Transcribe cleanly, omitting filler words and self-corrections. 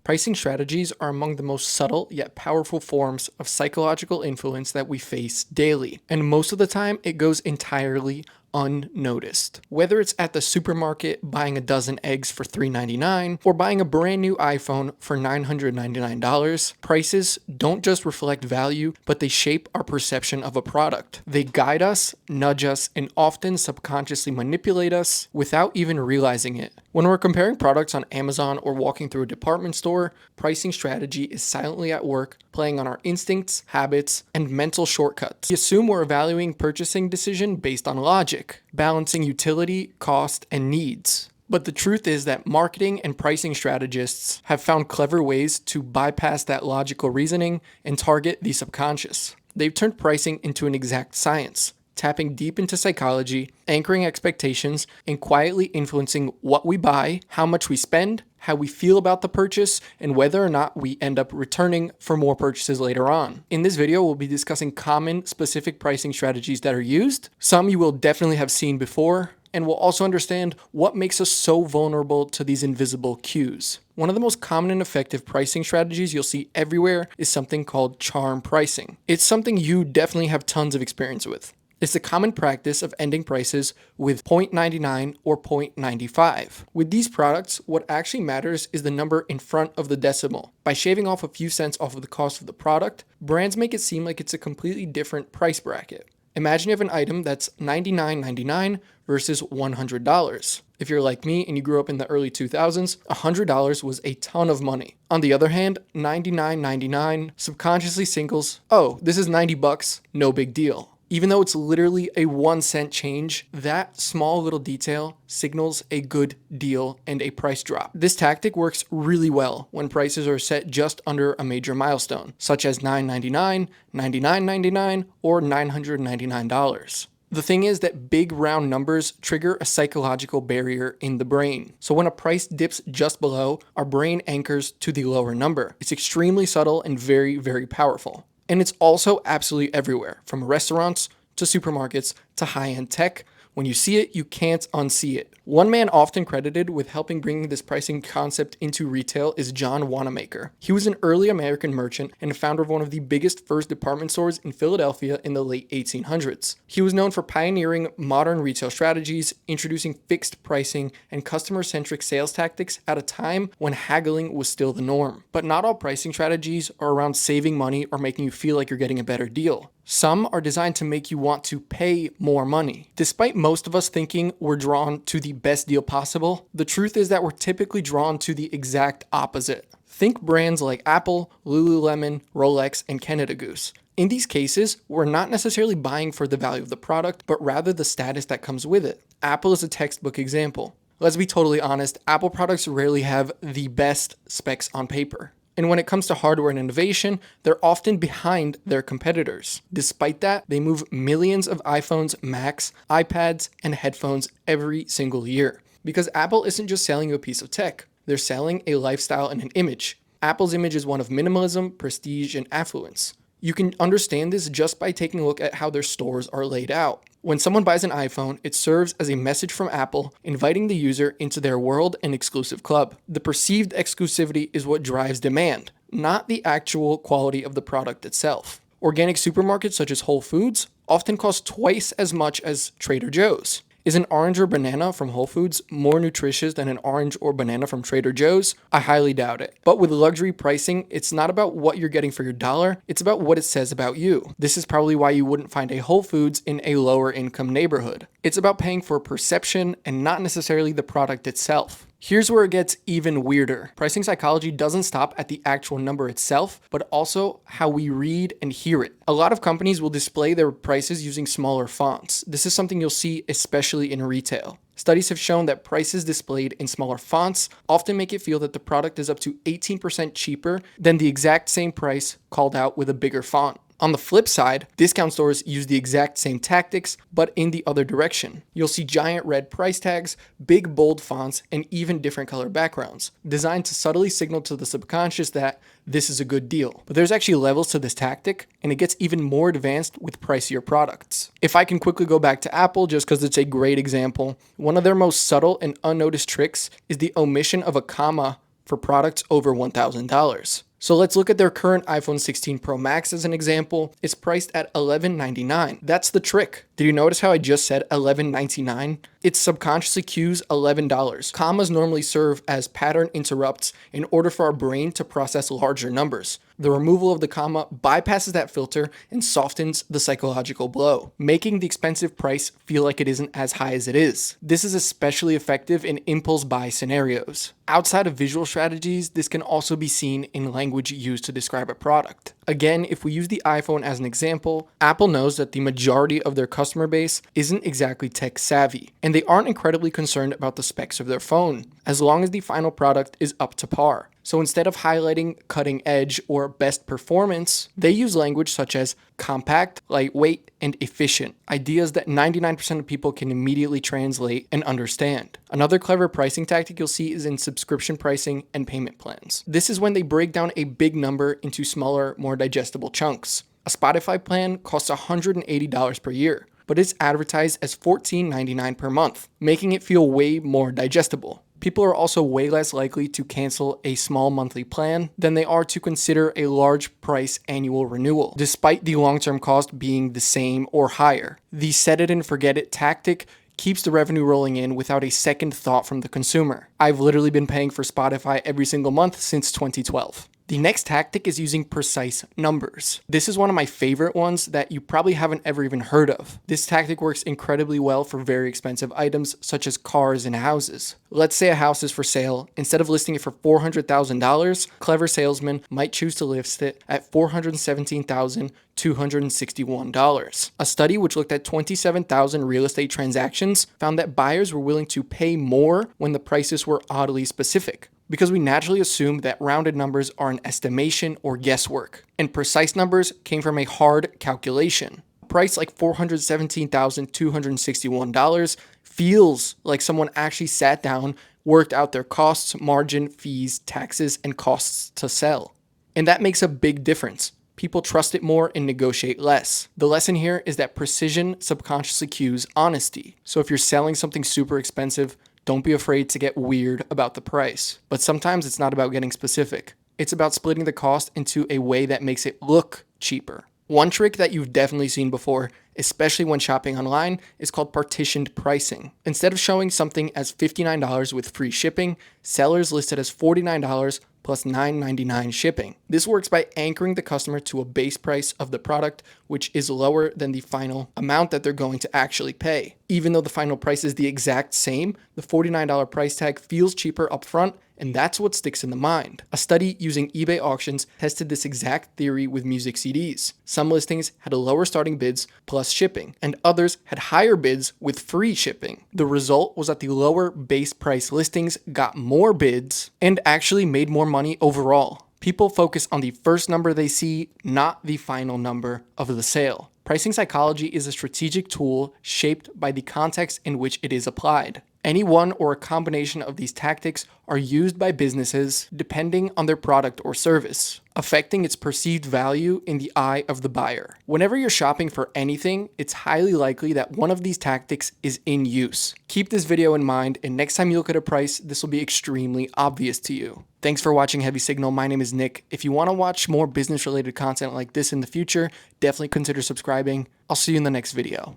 Pricing strategies are among the most subtle yet powerful forms of psychological influence that we face daily, and most of the time it goes entirely unnoticed. Whether it's at the supermarket buying a dozen eggs for $3.99 or buying a brand new iPhone for $999, prices don't just reflect value, but they shape our perception of a product. They guide us, nudge us, and often subconsciously manipulate us without even realizing it. When we're comparing products on Amazon or walking through a department store, pricing strategy is silently at work, playing on our instincts, habits, and mental shortcuts. We assume we're evaluating purchasing decision based on logic, balancing utility, cost, and needs. But the truth is that marketing and pricing strategists have found clever ways to bypass that logical reasoning and target the subconscious. They've turned pricing into an exact science, tapping deep into psychology, anchoring expectations, and quietly influencing what we buy, how much we spend, how we feel about the purchase, and whether or not we end up returning for more purchases later on. In this video, we'll be discussing common specific pricing strategies that are used, some you will definitely have seen before, and we'll also understand what makes us so vulnerable to these invisible cues. One of the most common and effective pricing strategies you'll see everywhere is something called charm pricing. It's something you definitely have tons of experience with. It's the common practice of ending prices with 0.99 or 0.95. With these products, what actually matters is the number in front of the decimal. By shaving off a few cents off of the cost of the product, brands make it seem like it's a completely different price bracket. Imagine you have an item that's $99.99 versus $100. If you're like me and you grew up in the early 2000s, $100 was a ton of money. On the other hand, $99.99 subconsciously signals, oh, this is $90, no big deal. Even though it's literally a 1 cent change, that small little detail signals a good deal and a price drop. This tactic works really well when prices are set just under a major milestone, such as $9.99, $99.99, or $999. The thing is that big round numbers trigger a psychological barrier in the brain. So when a price dips just below, our brain anchors to the lower number. It's extremely subtle and very, very powerful. And it's also absolutely everywhere, from restaurants to supermarkets to high-end tech. When you see it, you can't unsee it. One man often credited with helping bring this pricing concept into retail is John Wanamaker. He was an early American merchant and founder of one of the biggest first department stores in Philadelphia in the late 1800s. He was known for pioneering modern retail strategies, introducing fixed pricing and customer-centric sales tactics at a time when haggling was still the norm. But not all pricing strategies are around saving money or making you feel like you're getting a better deal. Some are designed to make you want to pay more money. Despite most of us thinking we're drawn to the best deal possible, the truth is that we're typically drawn to the exact opposite. Think brands like Apple, Lululemon, Rolex, and Canada Goose. In these cases, we're not necessarily buying for the value of the product, but rather the status that comes with it. Apple is a textbook example. Let's be totally honest, Apple products rarely have the best specs on paper. And when it comes to hardware and innovation, they're often behind their competitors. Despite that, they move millions of iPhones, Macs, iPads, and headphones every single year. Because Apple isn't just selling you a piece of tech, they're selling a lifestyle and an image. Apple's image is one of minimalism, prestige, and affluence. You can understand this just by taking a look at how their stores are laid out. When someone buys an iPhone, it serves as a message from Apple, inviting the user into their world and exclusive club. The perceived exclusivity is what drives demand, not the actual quality of the product itself. Organic supermarkets such as Whole Foods often cost twice as much as Trader Joe's. Is an orange or banana from Whole Foods more nutritious than an orange or banana from Trader Joe's? I highly doubt it. But with luxury pricing, it's not about what you're getting for your dollar, it's about what it says about you. This is probably why you wouldn't find a Whole Foods in a lower income neighborhood. It's about paying for perception and not necessarily the product itself. Here's where it gets even weirder. Pricing psychology doesn't stop at the actual number itself, but also how we read and hear it. A lot of companies will display their prices using smaller fonts. This is something you'll see especially in retail. Studies have shown that prices displayed in smaller fonts often make it feel that the product is up to 18% cheaper than the exact same price called out with a bigger font. On the flip side, discount stores use the exact same tactics, but in the other direction. You'll see giant red price tags, big bold fonts, and even different color backgrounds, designed to subtly signal to the subconscious that this is a good deal. But there's actually levels to this tactic, and it gets even more advanced with pricier products. If I can quickly go back to Apple, just because it's a great example, one of their most subtle and unnoticed tricks is the omission of a comma for products over $1,000. So let's look at their current iPhone 16 Pro Max as an example. It's priced at $1199. That's the trick. Did you notice how I just said $11.99? It subconsciously cues $11. Commas normally serve as pattern interrupts in order for our brain to process larger numbers. The removal of the comma bypasses that filter and softens the psychological blow, making the expensive price feel like it isn't as high as it is. This is especially effective in impulse buy scenarios. Outside of visual strategies, this can also be seen in language used to describe a product. Again, if we use the iPhone as an example, Apple knows that the majority of their customer base isn't exactly tech savvy, and they aren't incredibly concerned about the specs of their phone, as long as the final product is up to par. So instead of highlighting cutting edge or best performance, they use language such as compact, lightweight, and efficient, ideas that 99% of people can immediately translate and understand. Another clever pricing tactic you'll see is in subscription pricing and payment plans. This is when they break down a big number into smaller, more digestible chunks. A Spotify plan costs $180 per year, but it's advertised as $14.99 per month, making it feel way more digestible. People are also way less likely to cancel a small monthly plan than they are to consider a large price annual renewal, despite the long-term cost being the same or higher. The set it and forget it tactic keeps the revenue rolling in without a second thought from the consumer. I've literally been paying for Spotify every single month since 2012. The next tactic is using precise numbers. This is one of my favorite ones that you probably haven't ever even heard of. This tactic works incredibly well for very expensive items such as cars and houses. Let's say a house is for sale. Instead of listing it for $400,000, clever salesmen might choose to list it at $417,261. A study which looked at 27,000 real estate transactions found that buyers were willing to pay more when the prices were oddly specific, because we naturally assume that rounded numbers are an estimation or guesswork, and precise numbers came from a hard calculation. A price like $417,261 feels like someone actually sat down, worked out their costs, margin, fees, taxes, and costs to sell. And that makes a big difference. People trust it more and negotiate less. The lesson here is that precision subconsciously cues honesty. So if you're selling something super expensive, don't be afraid to get weird about the price. But sometimes it's not about getting specific. It's about splitting the cost into a way that makes it look cheaper. One trick that you've definitely seen before, especially when shopping online, is called partitioned pricing. Instead of showing something as $59 with free shipping, sellers list it as $49 plus $9.99 shipping. This works by anchoring the customer to a base price of the product, which is lower than the final amount that they're going to actually pay. Even though the final price is the exact same, the $49 price tag feels cheaper upfront, and that's what sticks in the mind. A study using eBay auctions tested this exact theory with music CDs. Some listings had lower starting bids plus shipping, and others had higher bids with free shipping. The result was that the lower base price listings got more bids and actually made more money overall. People focus on the first number they see, not the final number of the sale. Pricing psychology is a strategic tool shaped by the context in which it is applied. Any one or a combination of these tactics are used by businesses depending on their product or service, affecting its perceived value in the eye of the buyer. Whenever you're shopping for anything, it's highly likely that one of these tactics is in use. Keep this video in mind, and next time you look at a price, this will be extremely obvious to you. Thanks for watching Heavy Signal. My name is Nick. If you want to watch more business-related content like this in the future, definitely consider subscribing. I'll see you in the next video.